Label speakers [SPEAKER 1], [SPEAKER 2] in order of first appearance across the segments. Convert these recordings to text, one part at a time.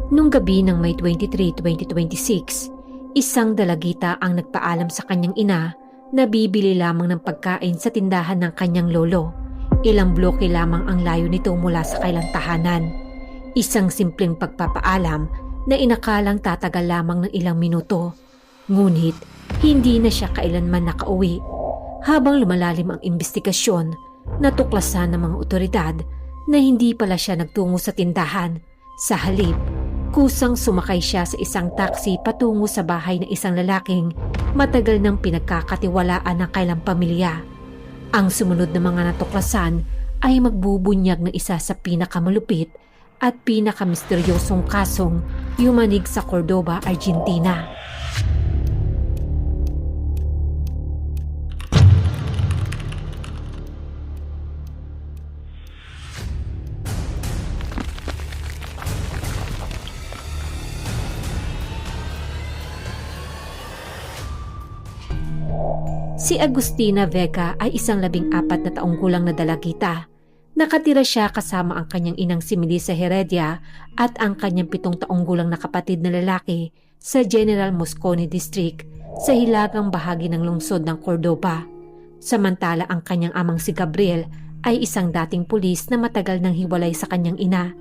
[SPEAKER 1] Nung gabi ng May 23, 2026, isang dalagita ang nagpaalam sa kanyang ina na bibili lamang ng pagkain sa tindahan ng kanyang lolo. Ilang bloke lamang ang layo nito mula sa kailang tahanan. Isang simpleng pagpapaalam na inakalang tatagal lamang ng ilang minuto. Ngunit hindi na siya kailanman nakauwi. Habang lumalalim ang investigasyon, natuklasan ng mga otoridad na hindi pala siya nagtungo sa tindahan. Sa halip, kusang sumakay siya sa isang taxi patungo sa bahay ng isang lalaking matagal nang pinagkakatiwalaan ng kailang pamilya. Ang sumunod na mga natuklasan ay magbubunyag ng isa sa pinakamalupit at pinakamisteryosong kasong yumanig sa Cordoba, Argentina. Si Agustina Vega ay isang 14 na taong gulang na dalagita. Nakatira siya kasama ang kanyang inang si Melissa Heredia at ang kanyang 7 taong gulang na kapatid na lalaki sa General Moscone District sa hilagang bahagi ng lungsod ng Cordoba. Samantala ang kanyang amang si Gabriel ay isang dating pulis na matagal nang hiwalay sa kanyang ina.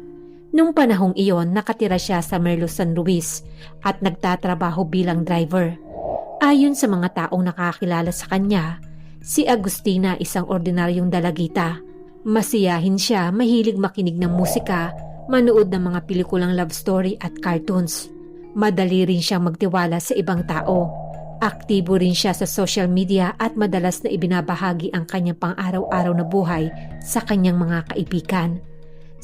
[SPEAKER 1] Nung panahong iyon, nakatira siya sa Merlo San Luis at nagtatrabaho bilang driver. Ayon sa mga taong nakakilala sa kanya, si Agustina isang ordinaryong dalagita. Masiyahin siya, mahilig makinig ng musika, manood ng mga pelikulang love story at cartoons. Madali rin siyang magtiwala sa ibang tao. Aktibo rin siya sa social media at madalas na ibinabahagi ang kanyang pang-araw-araw na buhay sa kanyang mga kaibigan.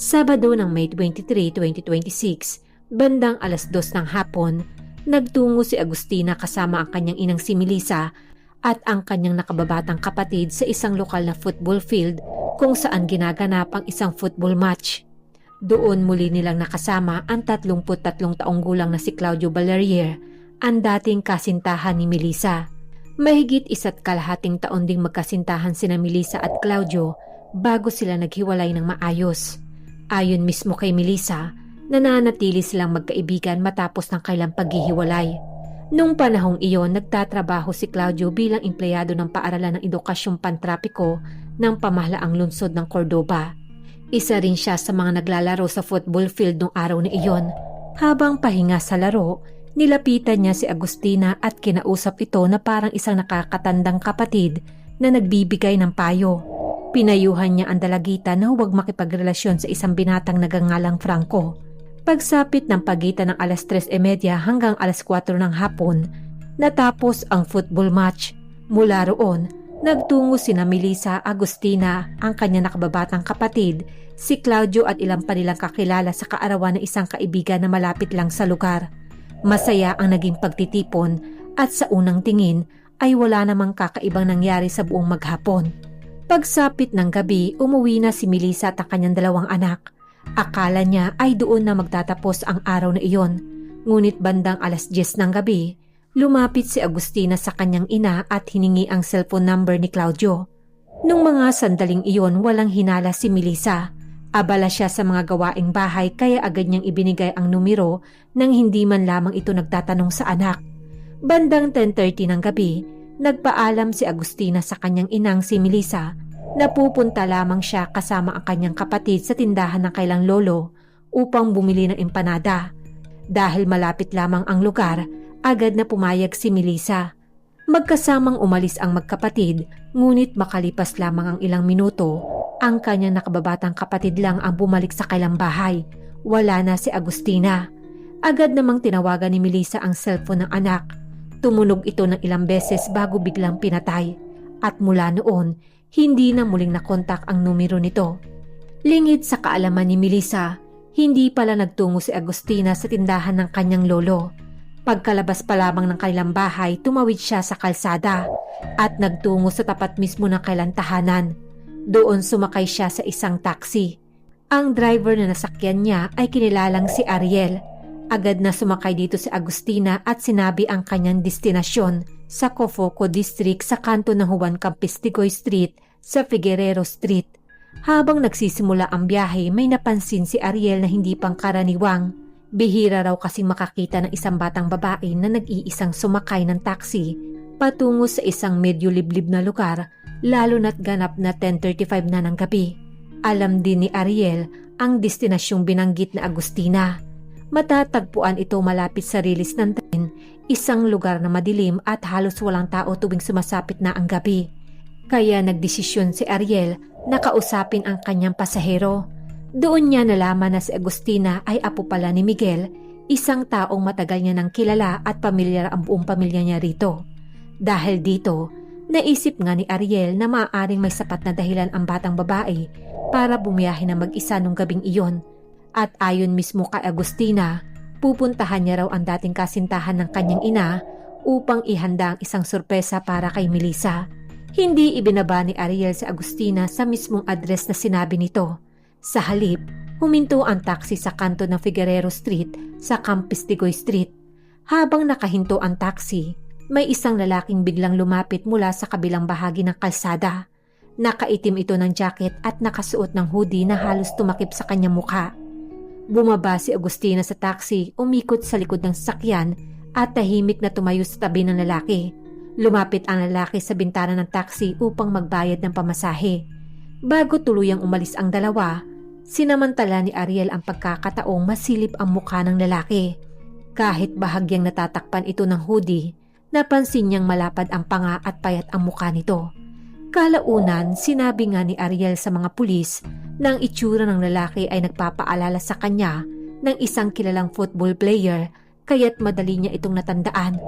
[SPEAKER 1] Sabado ng May 23, 2026, bandang 2:00 ng hapon, nagtungo si Agustina kasama ang kanyang inang si Melissa at ang kanyang nakababatang kapatid sa isang lokal na football field kung saan ginaganap ang isang football match. Doon muli nilang nakasama ang 33 taong gulang na si Claudio Valerier, ang dating kasintahan ni Melissa. Mahigit 1.5 taon ding magkasintahan sina Melissa at Claudio bago sila naghiwalay ng maayos. Ayon mismo kay Melissa, nananatili silang magkaibigan matapos ng kailang paghihiwalay. Nung panahong iyon, nagtatrabaho si Claudio bilang empleyado ng Paaralan ng Edukasyong Pantrapiko ng pamahalaang lungsod ng Cordoba. Isa rin siya sa mga naglalaro sa football field nung araw na iyon. Habang pahinga sa laro, nilapitan niya si Agustina at kinausap ito na parang isang nakakatandang kapatid na nagbibigay ng payo. Pinayuhan niya ang dalagita na huwag makipagrelasyon sa isang binatang nagangalang Franco. Pagsapit ng pagitan ng 3:30 hanggang 4:00 ng hapon, natapos ang football match. Mula roon, nagtungo sina Melissa, Agustina, ang kanya nakababatang kapatid, si Claudio at ilang pa nilang kakilala sa kaarawan ng isang kaibigan na malapit lang sa lugar. Masaya ang naging pagtitipon at sa unang tingin ay wala namang kakaibang nangyari sa buong maghapon. Pagsapit ng gabi, umuwi na si Melissa at ang kanyang 2 anak. Akala niya ay doon na magtatapos ang araw na iyon. Ngunit bandang 10:00 ng gabi, lumapit si Agustina sa kanyang ina at hiningi ang cellphone number ni Claudio. Nung mga sandaling iyon, walang hinala si Melissa. Abala siya sa mga gawaing bahay kaya agad niyang ibinigay ang numero nang hindi man lamang ito nagtatanong sa anak. Bandang 10:30 ng gabi, nagpaalam si Agustina sa kanyang inang si Melissa na pupunta lamang siya kasama ang kanyang kapatid sa tindahan ng kailang lolo upang bumili ng empanada. Dahil malapit lamang ang lugar, agad na pumayag si Melissa. Magkasamang umalis ang magkapatid, ngunit makalipas lamang ang ilang minuto, ang kanyang nakababatang kapatid lang ang bumalik sa kailang bahay. Wala na si Agustina. Agad namang tinawagan ni Melissa ang cellphone ng anak. Tumunog ito ng ilang beses bago biglang pinatay. At mula noon, hindi na muling nakontak ang numero nito. Lingid sa kaalaman ni Melissa, hindi pala nagtungo si Agustina sa tindahan ng kanyang lolo. Pagkalabas pa lamang ng kanilang bahay, tumawid siya sa kalsada at nagtungo sa tapat mismo ng kailang tahanan. Doon sumakay siya sa isang taxi. Ang driver na nasakyan niya ay kinilalang si Ariel. Agad na sumakay dito si Agustina at sinabi ang kanyang destinasyon sa Cofoco District sa kanto ng Juan Campistigoy Street sa Figuerero Street. Habang nagsisimula ang biyahe, may napansin si Ariel na hindi pangkaraniwang. Bihira raw kasing makakita ng isang batang babae na nag-iisang sumakay ng taxi patungo sa isang medyo liblib na lugar, lalo na't ganap na 10:35 na ng gabi. Alam din ni Ariel ang destinasyong binanggit na Agustina. Matatagpuan ito malapit sa rilis ng tren, isang lugar na madilim at halos walang tao tuwing sumasapit na ang gabi. Kaya nagdesisyon si Ariel na kausapin ang kanyang pasahero. Doon niya nalaman na si Agustina ay apo pala ni Miguel, isang taong matagal niya nang kilala at pamilyar ang buong pamilya niya rito. Dahil dito, naisip nga ni Ariel na maaaring may sapat na dahilan ang batang babae para bumiyahe na mag-isa nung gabing iyon. At ayon mismo kay Agustina, pupuntahan niya raw ang dating kasintahan ng kanyang ina upang ihanda ang isang sorpresa para kay Melissa. Hindi ibinaba ni Ariel si Agustina sa mismong address na sinabi nito. Sa halip, huminto ang taxi sa kanto ng Figueroa Street sa Campistigoy Street. Habang nakahinto ang taxi, may isang lalaking biglang lumapit mula sa kabilang bahagi ng kalsada. Nakaitim ito ng jacket at nakasuot ng hoodie na halos tumakip sa kanyang mukha. Bumaba si Agustina sa taxi, umikot sa likod ng sasakyan at tahimik na tumayo sa tabi ng lalaki. Lumapit ang lalaki sa bintana ng taxi upang magbayad ng pamasahe. Bago tuluyang umalis ang dalawa, sinamantala ni Ariel ang pagkakataong masilip ang mukha ng lalaki. Kahit bahagyang natatakpan ito ng hoodie, napansin niyang malapad ang panga at payat ang mukha nito. Kalaunan, sinabi nga ni Ariel sa mga pulis na ang itsura ng lalaki ay nagpapaalala sa kanya ng isang kilalang football player, kaya't madali niya itong natandaan.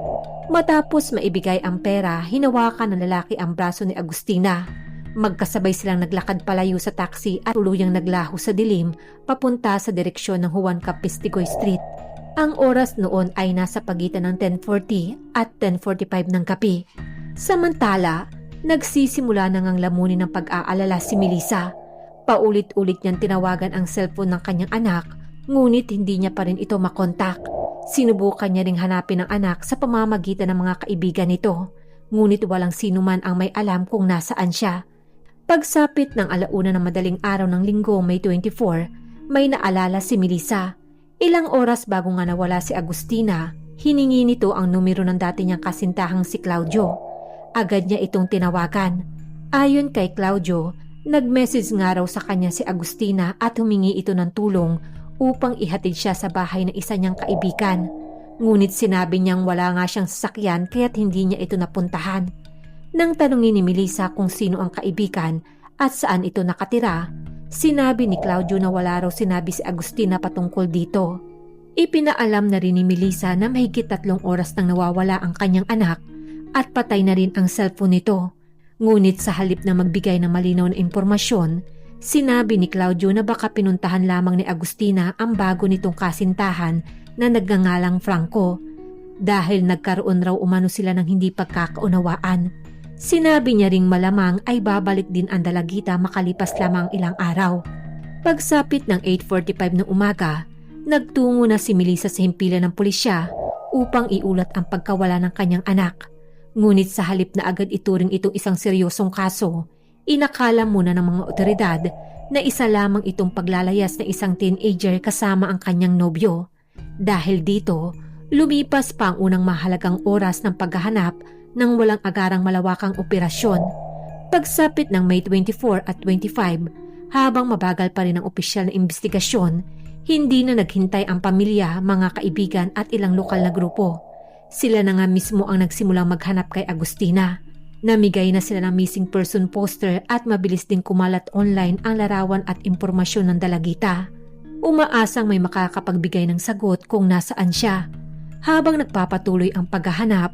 [SPEAKER 1] Matapos maibigay ang pera, hinawakan ng lalaki ang braso ni Agustina. Magkasabay silang naglakad palayo sa taxi at tuluyang naglaho sa dilim papunta sa direksyon ng Juan Campistigoy Street. Ang oras noon ay nasa pagitan ng 10:40 at 10:45 ng gabi. Samantala, nagsisimula na ngang lamunin ng pag-aalala si Melissa. Paulit-ulit niyang tinawagan ang cellphone ng kanyang anak, ngunit hindi niya pa rin ito makontak. Sinubukan niya ring hanapin ang anak sa pamamagitan ng mga kaibigan nito, ngunit walang sino man ang may alam kung nasaan siya. Pagsapit ng alauna ng madaling araw ng linggo, May 24, may naalala si Melissa. Ilang oras bago nga nawala si Agustina, hiningi nito ang numero ng dati niyang kasintahang si Claudio. Agad niya itong tinawagan. Ayon kay Claudio, nag-message nga raw sa kanya si Agustina at humingi ito ng tulong upang ihatid siya sa bahay ng isa niyang kaibigan. Ngunit sinabi niyang wala nga siyang sasakyan kaya't hindi niya ito napuntahan. Nang tanungin ni Melissa kung sino ang kaibigan at saan ito nakatira, sinabi ni Claudio na wala raw sinabi si Agustina patungkol dito. Ipinaalam na rin ni Melissa na mahigit 3 oras nang nawawala ang kanyang anak at patay na rin ang cellphone nito. Ngunit sa halip na magbigay ng malinaw na impormasyon, sinabi ni Claudio na baka pinuntahan lamang ni Agustina ang bago nitong kasintahan na nagngangalang Franco dahil nagkaroon raw umano sila ng hindi pagkakaunawaan. Sinabi niya ring malamang ay babalik din ang dalagita makalipas lamang ilang araw. Pagsapit ng 8:45 ng umaga, nagtungo na si Melissa sa himpilan ng pulisya upang iulat ang pagkawala ng kanyang anak. Ngunit sa halip na agad ituring itong isang seryosong kaso, inakala muna ng mga otoridad na isa lamang itong paglalayas ng isang teenager kasama ang kanyang nobyo. Dahil dito, lumipas pa ang unang mahalagang oras ng paghahanap ng walang agarang malawakang operasyon. Pagsapit ng May 24 at 25, habang mabagal pa rin ang opisyal na investigasyon, hindi na naghintay ang pamilya, mga kaibigan at ilang lokal na grupo. Sila na nga mismo ang nagsimulang maghanap kay Agustina. Namigay na sila ng missing person poster at mabilis din kumalat online ang larawan at impormasyon ng dalagita. Umaasang may makakapagbigay ng sagot kung nasaan siya. Habang nagpapatuloy ang paghahanap,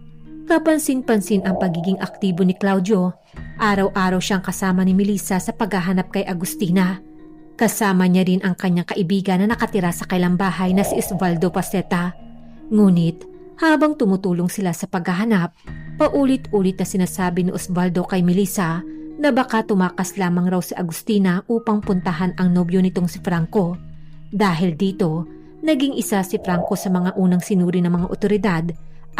[SPEAKER 1] kapansin-pansin ang pagiging aktibo ni Claudio. Araw-araw siyang kasama ni Melissa sa paghahanap kay Agustina. Kasama niya rin ang kanyang kaibigan na nakatira sa kailang bahay na si Osvaldo Paceta. Ngunit, habang tumutulong sila sa paghahanap, paulit-ulit na sinasabi ni Osvaldo kay Melissa na baka tumakas lamang raw si Agustina upang puntahan ang nobyo nitong si Franco. Dahil dito, naging isa si Franco sa mga unang sinuri ng mga otoridad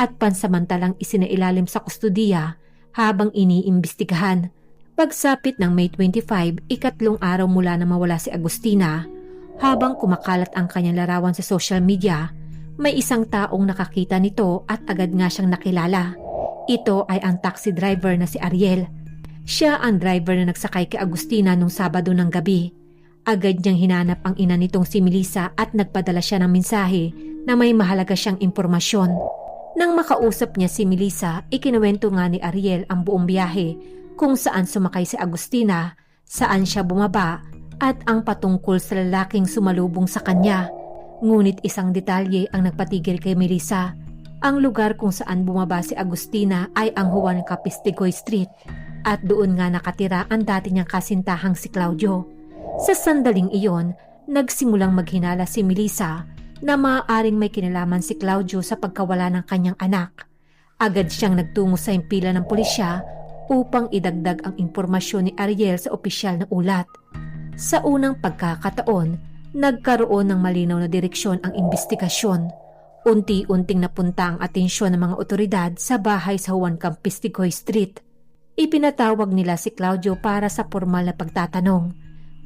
[SPEAKER 1] at pansamantalang isinailalim sa kustudiya habang iniimbestigahan. Pagsapit ng May 25, ikatlong araw mula na mawala si Agustina, Habang kumakalat ang kanyang larawan sa social media, may isang taong nakakita nito at agad nga siyang nakilala. Ito ay ang taxi driver na si Ariel. Siya ang driver na nagsakay kay Agustina nung Sabado ng gabi. Agad niyang hinanap ang ina nitong si Melissa at nagpadala siya ng mensahe na may mahalaga siyang impormasyon. Nang makausap niya si Melissa, ikinuwento nga ni Ariel ang buong biyahe, kung saan sumakay si Agustina, saan siya bumaba, at ang patungkol sa lalaking sumalubong sa kanya. Ngunit isang detalye ang nagpatigil kay Melissa. Ang lugar kung saan bumaba si Agustina ay ang Juan Capistigoy Street at doon nga nakatira ang dati niyang kasintahang si Claudio. Sa sandaling iyon, nagsimulang maghinala si Melissa na maaaring may kinalaman si Claudio sa pagkawala ng kanyang anak. Agad siyang nagtungo sa impila ng pulisya upang idagdag ang impormasyon ni Ariel sa opisyal na ulat. Sa unang pagkakataon, nagkaroon ng malinaw na direksyon ang imbestigasyon. Unti-unting napunta ang atensyon ng mga otoridad sa bahay sa Juan Capistigoy Street. Ipinatawag nila si Claudio para sa formal na pagtatanong.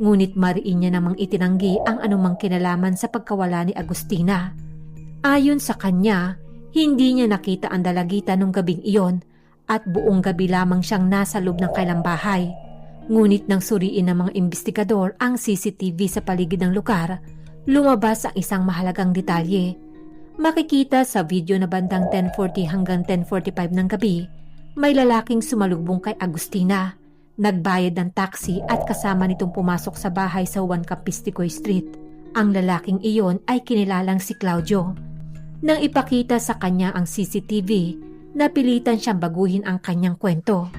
[SPEAKER 1] Ngunit mariin niya namang itinanggi ang anumang kinalaman sa pagkawala ni Agustina. Ayon sa kanya, hindi niya nakita ang dalagita nung gabing iyon at buong gabi lamang siyang nasa loob ng kailang bahay. Ngunit nang suriin ng mga investigador ang CCTV sa paligid ng lugar, lumabas ang isang mahalagang detalye. Makikita sa video na bandang 10:40 hanggang 10:45 ng gabi, may lalaking sumalubong kay Agustina. Nagbayad ng taxi at kasama nitong pumasok sa bahay sa Juan Capistigoy Street. Ang lalaking iyon ay kinilalang si Claudio. Nang ipakita sa kanya ang CCTV, napilitan siyang baguhin ang kanyang kwento.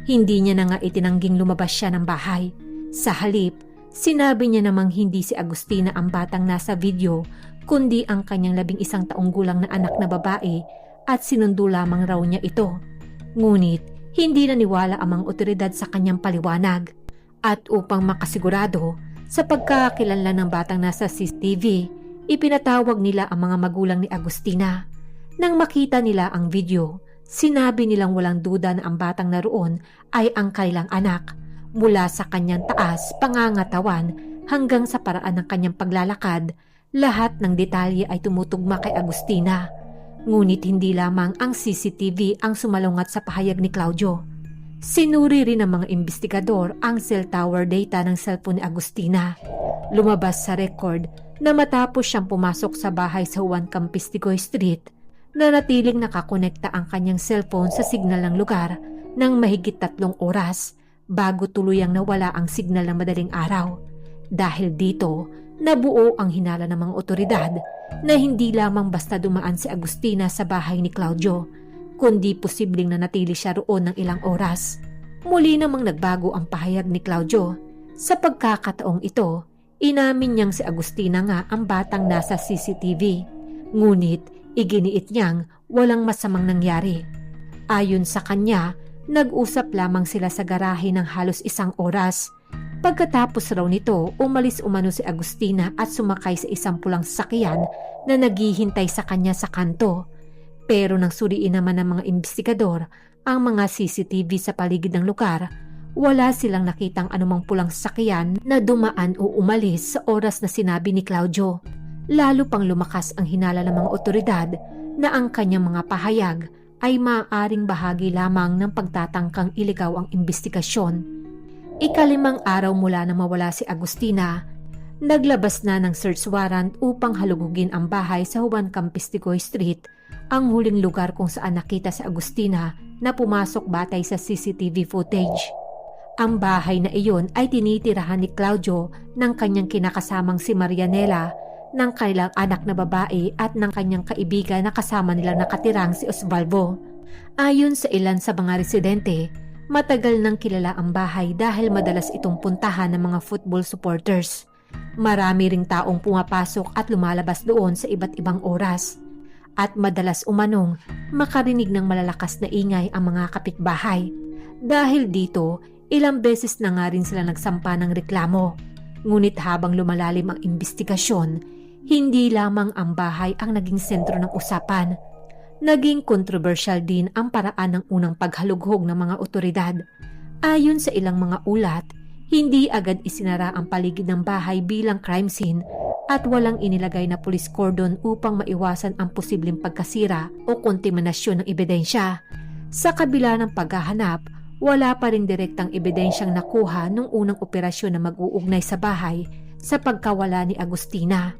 [SPEAKER 1] Hindi niya na nga itinangging lumabas siya ng bahay. Sa halip, sinabi niya namang hindi si Agustina ang batang nasa video, kundi ang kanyang 11 taong gulang na anak na babae at sinundo lamang raw niya ito. Ngunit, hindi naniwala ang mga otoridad sa kanyang paliwanag. At upang makasigurado sa pagkakakilanlan ng batang nasa CCTV, ipinatawag nila ang mga magulang ni Agustina. Nang makita nila ang video, sinabi nilang walang duda na ang batang naroon ay ang kanilang anak. Mula sa kanyang taas, pangangatawan, hanggang sa paraan ng kanyang paglalakad, lahat ng detalye ay tumutugma kay Agustina. Ngunit hindi lamang ang CCTV ang sumalungat sa pahayag ni Claudio. Sinuri rin ng mga investigador ang cell tower data ng cellphone ni Agustina. Lumabas sa record na matapos siyang pumasok sa bahay sa Juan Capistigoy Street, na natiling nakakonekta ang kanyang cellphone sa signal ng lugar ng mahigit 3 oras bago tuluyang nawala ang signal ng madaling araw. Dahil dito, nabuo ang hinala ng mga otoridad na hindi lamang basta dumaan si Agustina sa bahay ni Claudio, kundi posibleng nanatili siya roon ng ilang oras. Muli namang nagbago ang pahayag ni Claudio. Sa pagkakataong ito, inamin niyang si Agustina nga ang batang nasa CCTV. Ngunit, iginiit niyang walang masamang nangyari. Ayon sa kanya, nag-usap lamang sila sa garahe ng halos 1 oras. Pagkatapos raw nito, umalis umano si Agustina at sumakay sa isang pulang sasakyan na naghihintay sa kanya sa kanto. Pero nang suriin naman ng mga investigador ang mga CCTV sa paligid ng lugar, wala silang nakitang anumang pulang sasakyan na dumaan o umalis sa oras na sinabi ni Claudio. Lalo pang lumakas ang hinala ng mga otoridad na ang kanyang mga pahayag ay maaaring bahagi lamang ng pagtatangkang iligaw ang imbestigasyon. 5 araw mula na mawala si Agustina, naglabas na ng search warrant upang halugugin ang bahay sa Juan Capistigoy Street, ang huling lugar kung saan nakita si Agustina na pumasok batay sa CCTV footage. Ang bahay na iyon ay tinitirahan ni Claudio ng kanyang kinakasamang si Marianela, ng kanilang anak na babae at ng kanyang kaibigan na kasama nilang nakatirang si Osvaldo. Ayon sa ilan sa mga residente, matagal nang kilala ang bahay dahil madalas itong puntahan ng mga football supporters. Marami ring taong pumapasok at lumalabas doon sa iba't ibang oras. At madalas umanong makarinig ng malalakas na ingay ang mga kapitbahay. Dahil dito, ilang beses na nga rin sila nagsampa ng reklamo. Ngunit habang lumalalim ang imbestigasyon, hindi lamang ang bahay ang naging sentro ng usapan. Naging kontrobersyal din ang paraan ng unang paghalughog ng mga otoridad. Ayon sa ilang mga ulat, Hindi agad isinara ang paligid ng bahay bilang crime scene at walang inilagay na police cordon upang maiwasan ang posibleng pagkasira o kontaminasyon ng ebidensya. Sa kabila ng paghahanap, wala pa ring direktang ebidensyang nakuha nung unang operasyon na mag-uugnay sa bahay sa pagkawala ni Agustina.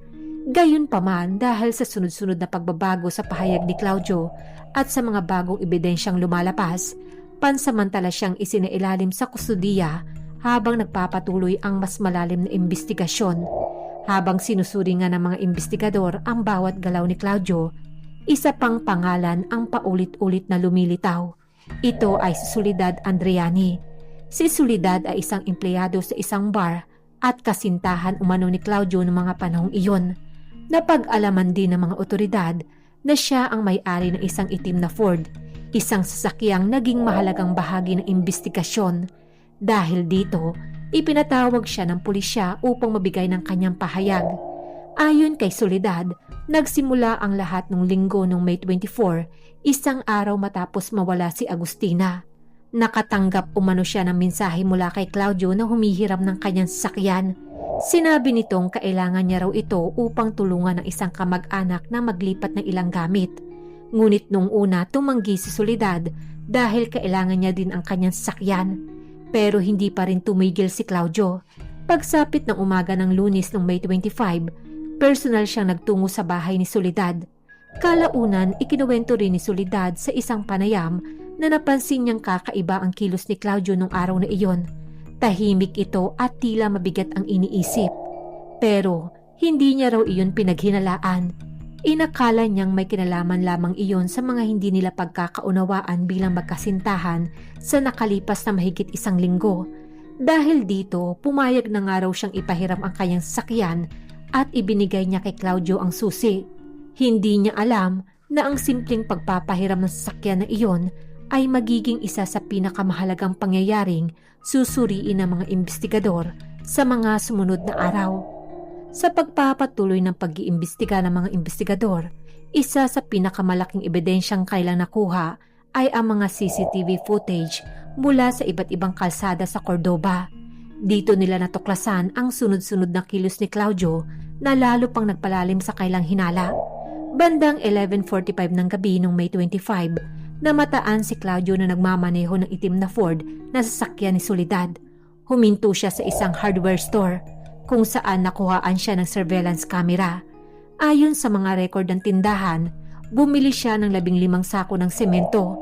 [SPEAKER 1] Gayunpaman, dahil sa sunod-sunod na pagbabago sa pahayag ni Claudio at sa mga bagong ebidensyang lumalabas, pansamantala siyang isinailalim sa kustudiya habang nagpapatuloy ang mas malalim na imbestigasyon. Habang sinusuri nga ng mga investigador ang bawat galaw ni Claudio, isa pang pangalan ang paulit-ulit na lumilitaw. Ito ay si Soledad Andriani. Si Soledad ay isang empleyado sa isang bar at kasintahan umano ni Claudio noong mga panahong iyon. Napag-alaman din ng mga otoridad na siya ang may-ari ng isang itim na Ford, isang sasakyang naging mahalagang bahagi ng imbestigasyon. Dahil dito, ipinatawag siya ng pulisya upang mabigay ng kanyang pahayag. Ayon kay Soledad, nagsimula ang lahat ng linggo noong May 24, isang araw matapos mawala si Agustina. Nakatanggap umano siya ng mensahe mula kay Claudio na humihiram ng kanyang sasakyan. Sinabi nitong kailangan niya raw ito upang tulungan ng isang kamag-anak na maglipat ng ilang gamit. Ngunit nung una tumanggi si Soledad dahil kailangan niya din ang kanyang sasakyan. Pero hindi pa rin tumigil si Claudio. Pagsapit ng umaga ng Lunes ng May 25, personal siyang nagtungo sa bahay ni Soledad. Kalaunan, ikinuwento rin ni Soledad sa isang panayam na napansin niyang kakaiba ang kilos ni Claudio nung araw na iyon. Tahimik ito at tila mabigat ang iniisip. Pero hindi niya raw iyon pinaghinalaan. Inakala niyang may kinalaman lamang iyon sa mga hindi nila pagkakaunawaan bilang magkasintahan sa nakalipas na mahigit isang linggo. Dahil dito, pumayag na nga raw siyang ipahiram ang kanyang sasakyan at ibinigay niya kay Claudio ang susi. Hindi niya alam na ang simpleng pagpapahiram ng sasakyan na iyon ay magiging isa sa pinakamahalagang pangyayaring susuriin ng mga investigador sa mga sumunod na araw. Sa pagpapatuloy ng pag-iimbestiga ng mga investigador, isa sa pinakamalaking ebidensyang kailang nakuha ay ang mga CCTV footage mula sa iba't ibang kalsada sa Cordoba. Dito nila natuklasan ang sunod-sunod na kilos ni Claudio na lalo pang nagpalalim sa kailang hinala. Bandang 11:45 ng gabi noong May 25, namataan si Claudio na nagmamaneho ng itim na Ford na sasakyan ni Soledad. Huminto siya sa isang hardware store kung saan nakuhaan siya ng surveillance camera. Ayon sa mga record ng tindahan, bumili siya ng 15 sako ng semento,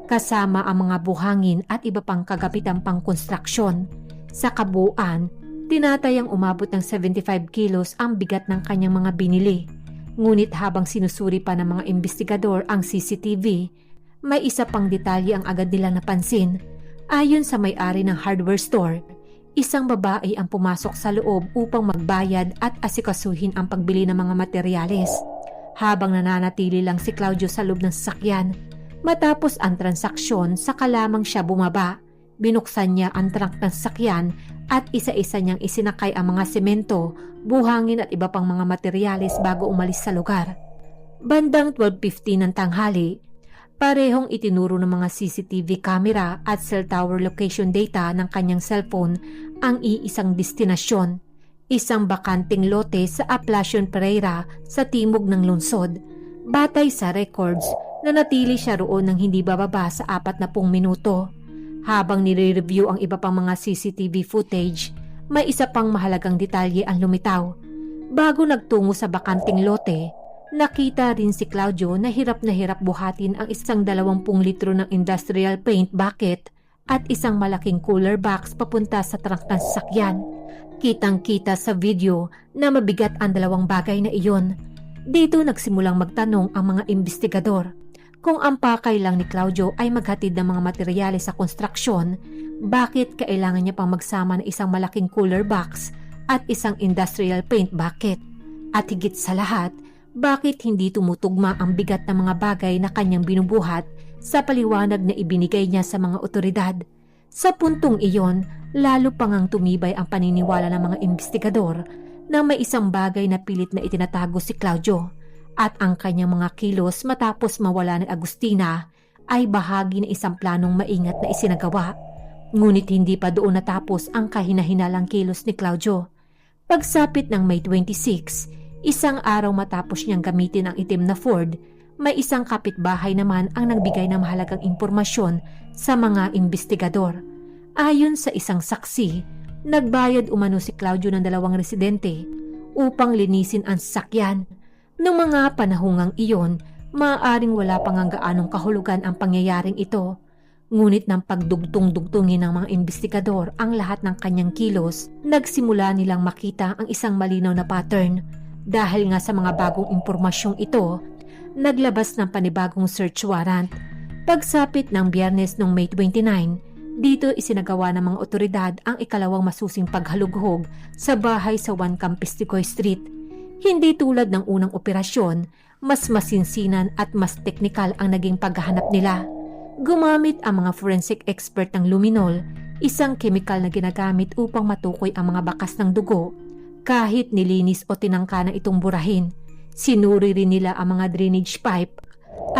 [SPEAKER 1] kasama ang mga buhangin at iba pang kagamitang pangkonstruksyon. Sa kabuuan, tinatayang umabot ng 75 kilos ang bigat ng kanyang mga binili. Ngunit habang sinusuri pa ng mga investigador ang CCTV, may isa pang detalye ang agad nila napansin. Ayon sa may-ari ng hardware store, isang babae ang pumasok sa loob upang magbayad at asikasuhin ang pagbili ng mga materyales. Habang nananatili lang si Claudio sa loob ng sasakyan, matapos ang transaksyon saka lamang siya bumaba. Binuksan niya ang trunk ng sasakyan at isa-isa niyang isinakay ang mga semento, buhangin at iba pang mga materyales bago umalis sa lugar. Bandang 12:15 ng tanghali, parehong itinuro ng mga CCTV camera at cell tower location data ng kanyang cellphone ang iisang destinasyon, isang bakanting lote sa Aplacion Pereira sa timog ng lungsod. Batay sa records, nanatili siya roon ng hindi bababa sa 40 minuto. Habang nire-review ang iba pang mga CCTV footage, may isa pang mahalagang detalye ang lumitaw. Bago nagtungo sa bakanting lote, nakita rin si Claudio na hirap buhatin ang isang 20 litro ng industrial paint bucket at isang malaking cooler box papunta sa trunk ng sasakyan. Kitang-kita sa video na mabigat ang dalawang bagay na iyon. Dito nagsimulang magtanong ang mga investigador. Kung ang pakay lang ni Claudio ay maghatid ng mga materyales sa konstruksyon, bakit kailangan niya pang magsama ng isang malaking cooler box at isang industrial paint bucket? At higit sa lahat, bakit hindi tumutugma ang bigat ng mga bagay na kanyang binubuhat sa paliwanag na ibinigay niya sa mga otoridad? Sa puntong iyon, lalo pang ang tumibay ang paniniwala ng mga investigador na may isang bagay na pilit na itinatago si Claudio at ang kanyang mga kilos matapos mawala ni Agustina ay bahagi ng isang planong maingat na isinagawa. Ngunit hindi pa doon natapos ang kahina-hinalang kilos ni Claudio. Pagsapit ng May 26, isang araw matapos niyang gamitin ang itim na Ford, may isang kapitbahay naman ang nagbigay ng mahalagang impormasyon sa mga investigador. Ayon sa isang saksi, nagbayad umano si Claudio ng 2 residente upang linisin ang sasakyan. Noong mga panahongang iyon, maaaring wala pang ang gaanong kahulugan ang pangyayaring ito. Ngunit nang pagdugtong-dugtungin ng mga investigador ang lahat ng kanyang kilos, nagsimula nilang makita ang isang malinaw na pattern. Dahil nga sa mga bagong impormasyong ito, naglabas ng panibagong search warrant. Pagsapit ng Biyernes noong May 29, dito isinagawa ng mga otoridad ang ikalawang masusing paghalughog sa bahay sa 1 Campisticoy Street. Hindi tulad ng unang operasyon, mas masinsinan at mas teknikal ang naging paghahanap nila. Gumamit ang mga forensic expert ng luminol, isang chemical na ginagamit upang matukoy ang mga bakas ng dugo. Kahit nilinis o tinangka na itong burahin, sinuri rin nila ang mga drainage pipe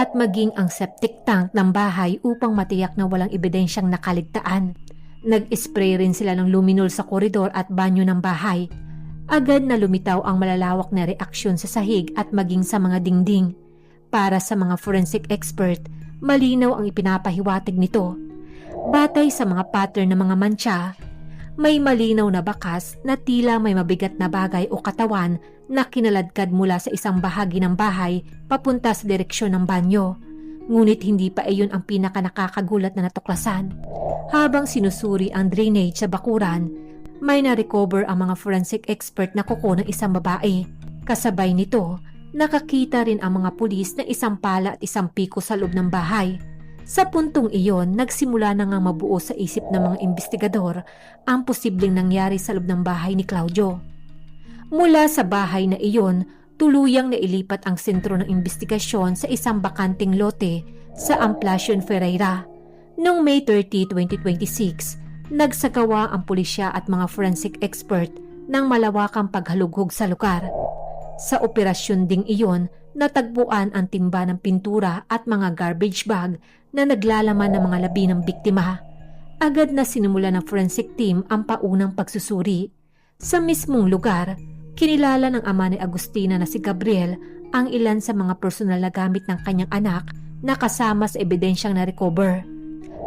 [SPEAKER 1] at maging ang septic tank ng bahay upang matiyak na walang ebidensyang nakaligtaan. Nag-spray rin sila ng luminol sa koridor at banyo ng bahay. Agad na lumitaw ang malalawak na reaksyon sa sahig at maging sa mga dingding. Para sa mga forensic expert, malinaw ang ipinapahiwatig nito. Batay sa mga pattern ng mga mantsa, may malinaw na bakas na tila may mabigat na bagay o katawan na kinaladkad mula sa isang bahagi ng bahay papunta sa direksyon ng banyo. Ngunit hindi pa iyon ang pinaka nakakagulat na natuklasan. Habang sinusuri ang drainage sa bakuran, may na-recover ang mga forensic expert na kuko ng isang babae. Kasabay nito, nakakita rin ang mga pulis na isang pala at isang piko sa loob ng bahay. Sa puntong iyon, nagsimula na nga mabuo sa isip ng mga investigador ang posibleng nangyari sa loob ng bahay ni Claudio. Mula sa bahay na iyon, tuluyang nailipat ang sentro ng investigasyon sa isang bakanting lote sa Amplacion Ferreira. Noong May 30, 2026, nagsagawa ang pulisya at mga forensic expert ng malawakang paghalughog sa lugar. Sa operasyon ding iyon, natagpuan ang timba ng pintura at mga garbage bag na naglalaman ng mga labi ng biktima. Agad na sinimula ng forensic team ang paunang pagsusuri. Sa mismong lugar, kinilala ng ama ni Agustina na si Gabriel ang ilan sa mga personal na gamit ng kanyang anak na kasama sa ebidensyang na-recover.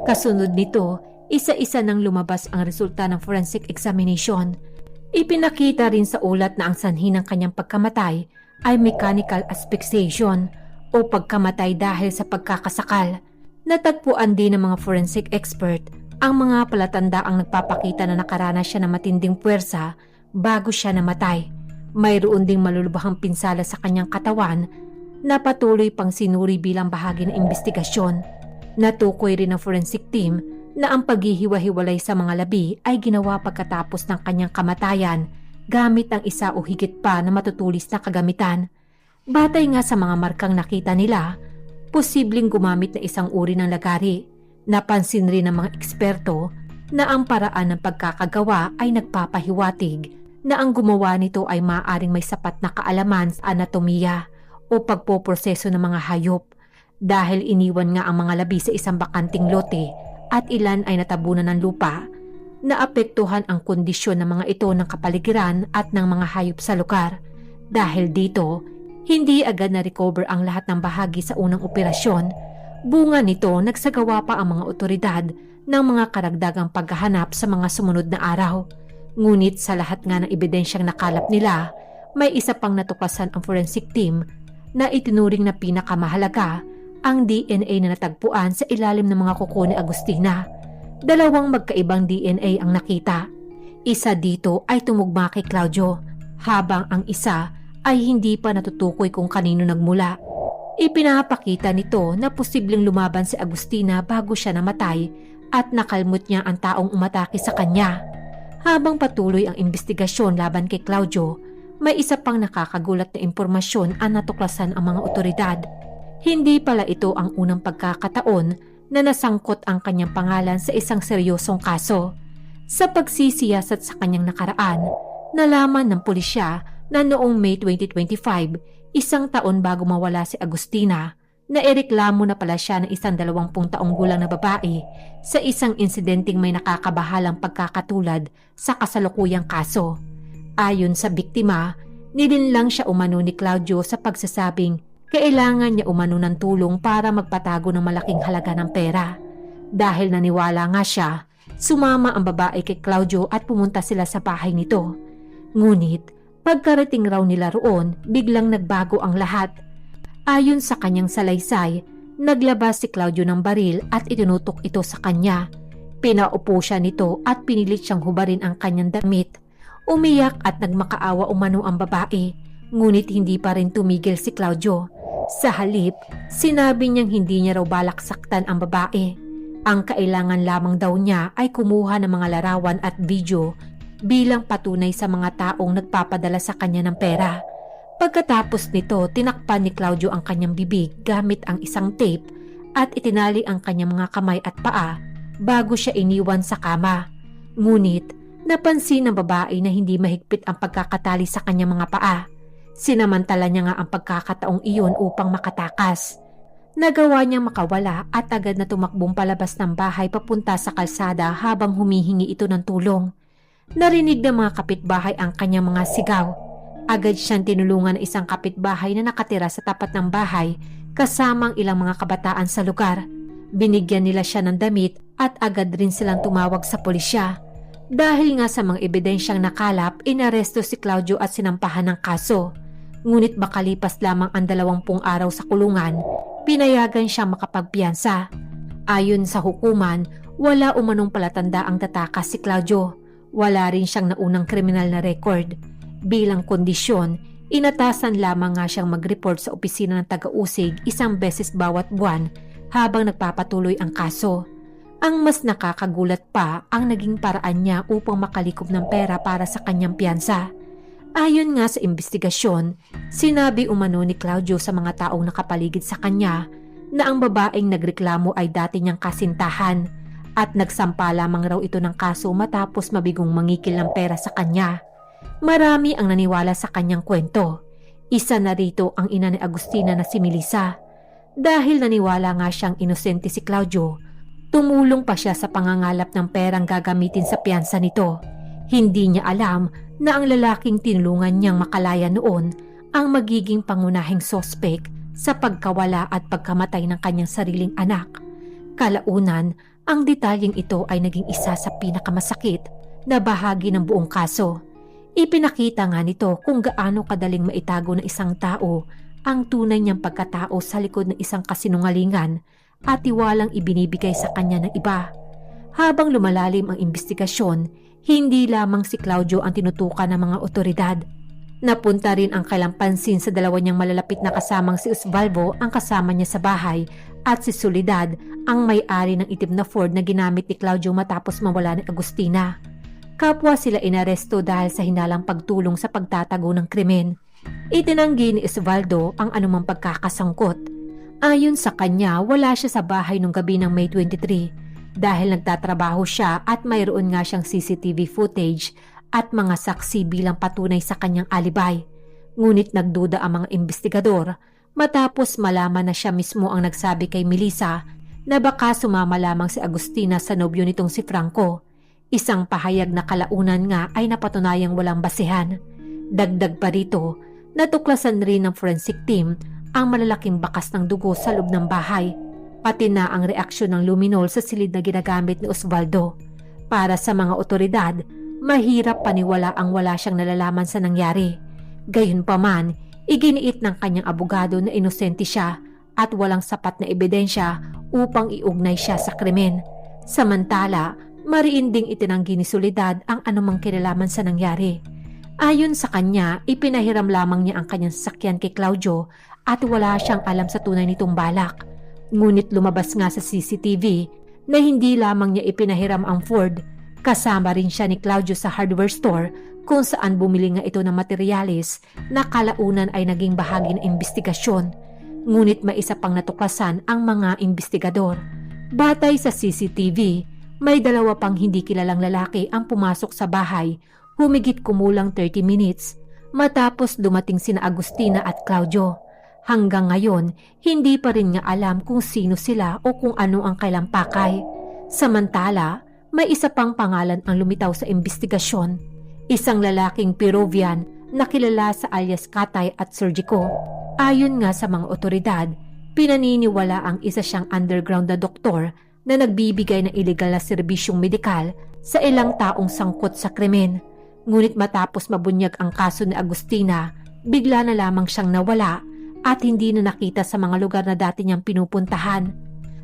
[SPEAKER 1] Kasunod nito, isa-isa nang lumabas ang resulta ng forensic examination. Ipinakita rin sa ulat na ang sanhi ng kanyang pagkamatay ay mechanical asphyxiation o pagkamatay dahil sa pagkakasakal. Natagpuan din ng mga forensic expert ang mga palatandaang nagpapakita na nakaranas siya ng matinding puwersa bago siya namatay. Mayroon ding malulubhang pinsala sa kanyang katawan na patuloy pang sinuri bilang bahagi ng investigasyon. Natukoy rin ng forensic team na ang paghihiwa-hiwalay sa mga labi ay ginawa pagkatapos ng kanyang kamatayan gamit ang isa o higit pa na matutulis na kagamitan. Batay nga sa mga markang nakita nila, posibleng gumamit na isang uri ng lagari. Napansin rin ng mga eksperto na ang paraan ng pagkakagawa ay nagpapahiwatig na ang gumawa nito ay maaaring may sapat na kaalaman sa anatomiya o pagpoproseso ng mga hayop dahil iniwan nga ang mga labi sa isang bakanting lote at ilan ay natabunan ng lupa. Naapektuhan ang kondisyon ng mga ito ng kapaligiran at ng mga hayop sa lugar. Dahil dito, hindi agad na-recover ang lahat ng bahagi sa unang operasyon. Bunga nito, nagsagawa pa ang mga otoridad ng mga karagdagang paghahanap sa mga sumunod na araw. Ngunit sa lahat nga ng ebidensyang nakalap nila, may isa pang natuklasan ang forensic team na itinuring na pinakamahalaga, ang DNA na natagpuan sa ilalim ng mga kuko ni Agustina. 2 magkaibang DNA ang nakita. Isa dito ay tumugma kay Claudio, habang ang isa ay hindi pa natutukoy kung kanino nagmula. Ipinapakita nito na posibleng lumaban si Agustina bago siya namatay at nakalmot niya ang taong umatake sa kanya. Habang patuloy ang investigasyon laban kay Claudio, may isa pang nakakagulat na impormasyon ang natuklasan ang mga otoridad. Hindi pala ito ang unang pagkakataon na nasangkot ang kanyang pangalan sa isang seryosong kaso. Sa pagsisiyasat sa kanyang nakaraan, nalaman ng pulisya na noong May 2025, 1 taon bago mawala si Agustina, Naireklamo na pala siya ng isang 20 taong gulang na babae sa isang insidenteng may nakakabahalang pagkakatulad sa kasalukuyang kaso. Ayon sa biktima, nilinlang siya umano ni Claudio sa pagsasabing kailangan niya umano ng tulong para magpatago ng malaking halaga ng pera. Dahil naniwala nga siya, sumama ang babae kay Claudio at pumunta sila sa bahay nito. Ngunit pagkarating raw nila roon, biglang nagbago ang lahat. Ayon sa kanyang salaysay, naglabas si Claudio ng baril at itinutok ito sa kanya. Pinaupo siya nito at pinilit siyang hubarin ang kanyang damit. Umiyak at nagmakaawa umano ang babae, ngunit hindi pa rin tumigil si Claudio. Sa halip, sinabi niyang hindi niya raw balak saktan ang babae. Ang kailangan lamang daw niya ay kumuha ng mga larawan at video bilang patunay sa mga taong nagpapadala sa kanya ng pera. Pagkatapos nito, tinakpan ni Claudio ang kanyang bibig gamit ang isang tape at itinali ang kanyang mga kamay at paa bago siya iniwan sa kama. Ngunit, napansin ng babae na hindi mahigpit ang pagkakatali sa kanyang mga paa. Sinamantala niya nga ang pagkakataong iyon upang makatakas. Nagawa niyang makawala at agad na tumakbong palabas ng bahay papunta sa kalsada habang humihingi ito ng tulong. Narinig ng mga kapitbahay ang kanyang mga sigaw. Agad siyang tinulungan ng isang kapitbahay na nakatira sa tapat ng bahay kasamang ilang mga kabataan sa lugar. Binigyan nila siya ng damit at agad rin silang tumawag sa pulisya. Dahil nga sa mga ebidensyang nakalap, inaresto si Claudio at sinampahan ng kaso. Ngunit makalipas lamang ang 20 araw sa kulungan, pinayagan siyang makapagpiyansa. Ayon sa hukuman, wala umanong palatanda ang tatakas si Claudio. Wala rin siyang naunang kriminal na record. Bilang kondisyon, inatasan lamang nga siyang mag-report sa opisina ng taga-usig 1 beses bawat buwan habang nagpapatuloy ang kaso. Ang mas nakakagulat pa ang naging paraan niya upang makalikom ng pera para sa kanyang piyansa. Ayon nga sa investigasyon, sinabi umano ni Claudio sa mga taong nakapaligid sa kanya na ang babaeng nagreklamo ay dati niyang kasintahan at nagsampa lamang raw ito ng kaso matapos mabigong mangikil ng pera sa kanya. Marami ang naniwala sa kanyang kwento. Isa na rito ang ina ni Agustina na si Melissa. Dahil naniwala nga siyang inosente si Claudio, tumulong pa siya sa pangangalap ng perang gagamitin sa piyansa nito. Hindi niya alam na ang lalaking tinulungan niyang makalaya noon ang magiging pangunahing sospek sa pagkawala at pagkamatay ng kanyang sariling anak. Kalaunan, ang detalyeng ito ay naging isa sa pinakamasakit na bahagi ng buong kaso. Ipinakita nga nito kung gaano kadaling maitago ng isang tao ang tunay niyang pagkatao sa likod ng isang kasinungalingan at tiwalang ibinibigay sa kanya ng iba. Habang lumalalim ang investigasyon, hindi lamang si Claudio ang tinutukan ng mga otoridad. Napunta rin ang kailang pansin sa dalawa niyang malalapit na kasamang si Osvaldo ang kasama niya sa bahay at si Soledad ang may-ari ng itim na Ford na ginamit ni Claudio matapos mawala ni Agustina. Kapwa sila inaresto dahil sa hinalang pagtulong sa pagtatago ng krimen. Itinanggi ni Osvaldo ang anumang pagkakasangkot. Ayon sa kanya, wala siya sa bahay nung gabi ng May 23 dahil nagtatrabaho siya at mayroon nga siyang CCTV footage at mga saksi bilang patunay sa kanyang alibay. Ngunit nagduda ang mga investigador matapos malaman na siya mismo ang nagsabi kay Melissa na baka sumama lamang si Agustina sa nobyo nitong si Franco. Isang pahayag na kalaunan nga ay napatunayang walang basehan. Dagdag pa rito, natuklasan rin ng forensic team ang malalaking bakas ng dugo sa loob ng bahay, pati na ang reaksyon ng luminol sa silid na ginagamit ni Osvaldo. Para sa mga otoridad, mahirap paniwala ang wala siyang nalalaman sa nangyari. Gayunpaman, iginiit ng kanyang abogado na inosente siya at walang sapat na ebidensya upang iugnay siya sa krimen. Samantala, mariin ding itinanggi ni Soledad ang anumang kinalaman sa nangyari. Ayon sa kanya, ipinahiram lamang niya ang kanyang sasakyan kay Claudio at wala siyang alam sa tunay nitong balak. Ngunit lumabas nga sa CCTV na hindi lamang niya ipinahiram ang Ford, kasama rin siya ni Claudio sa hardware store kung saan bumili nga ito ng materyales na kalaunan ay naging bahagi ng investigasyon. Ngunit may isa pang natuklasan ang mga investigador. Batay sa CCTV, may 2 pang hindi kilalang lalaki ang pumasok sa bahay humigit kumulang 30 minutes matapos dumating sina Agustina at Claudio. Hanggang ngayon, hindi pa rin niya alam kung sino sila o kung ano ang kailang pakay. Samantala, may isa pang pangalan ang lumitaw sa investigasyon. Isang lalaking Peruvian na kilala sa alias Katay at Sergico. Ayon nga sa mga otoridad, pinaniniwala ang isa siyang underground na doktor na nagbibigay ng illegal na serbisyong medikal sa ilang taong sangkot sa krimen. Ngunit matapos mabunyag ang kaso ni Agustina, bigla na lamang siyang nawala at hindi na nakita sa mga lugar na dati niyang pinupuntahan.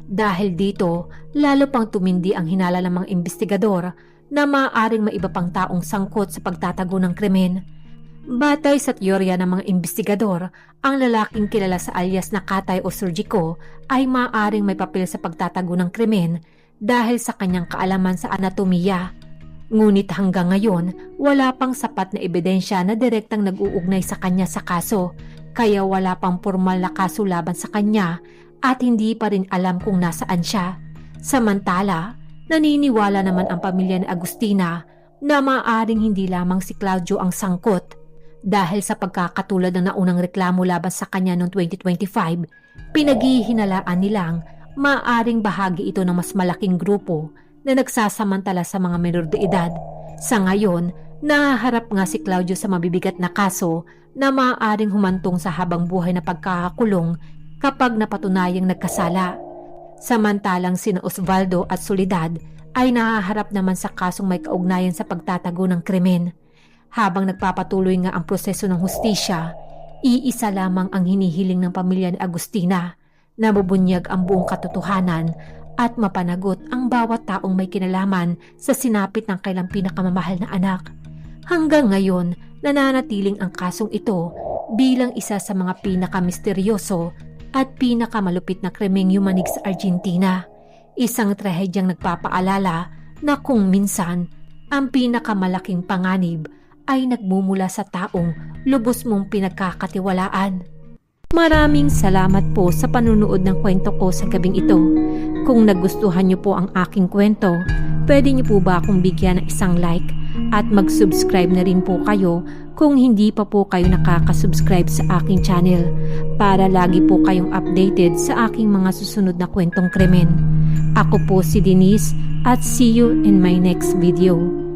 [SPEAKER 1] Dahil dito, lalo pang tumindi ang hinala ng mga investigador na maaaring may iba pang taong sangkot sa pagtatago ng krimen. Batay sa teorya ng mga investigador, ang lalaking kilala sa alias na Katay o Sergico ay maaaring may papel sa pagtatago ng krimen dahil sa kanyang kaalaman sa anatomiya. Ngunit hanggang ngayon, wala pang sapat na ebidensya na direktang nag-uugnay sa kanya sa kaso, kaya wala pang formal na kaso laban sa kanya at hindi pa rin alam kung nasaan siya. Samantala, naniniwala naman ang pamilya ni Agustina na maaaring hindi lamang si Claudio ang sangkot. Dahil sa pagkakatulad ng naunang reklamo laban sa kanya noong 2025, pinaghihinalaan nilang maaaring bahagi ito ng mas malaking grupo na nagsasamantala sa mga menor de edad. Sa ngayon, nahaharap nga si Claudio sa mabibigat na kaso na maaaring humantong sa habang buhay na pagkakakulong kapag napatunayang nagkasala. Samantalang sina Osvaldo at Soledad ay nahaharap naman sa kasong may kaugnayan sa pagtatago ng krimen. Habang nagpapatuloy nga ang proseso ng hustisya, iisa lamang ang hinihiling ng pamilya ni Agustina na mabubunyag ang buong katotohanan at mapanagot ang bawat taong may kinalaman sa sinapit ng kailang pinakamamahal na anak. Hanggang ngayon, nananatiling ang kasong ito bilang isa sa mga pinakamisteryoso at pinakamalupit na krimeng yumanig sa Argentina. Isang trahedyang nagpapaalala na kung minsan, ang pinakamalaking panganib ay nagmumula sa taong lubos mong pinagkakatiwalaan. Maraming salamat po sa panunood ng kwento ko sa gabing ito. Kung nagustuhan niyo po ang aking kwento, pwede niyo po ba akong bigyan ng isang like at mag-subscribe na rin po kayo kung hindi pa po kayo nakaka-subscribe sa aking channel para lagi po kayong updated sa aking mga susunod na kwentong krimen. Ako po si Denise at see you in my next video.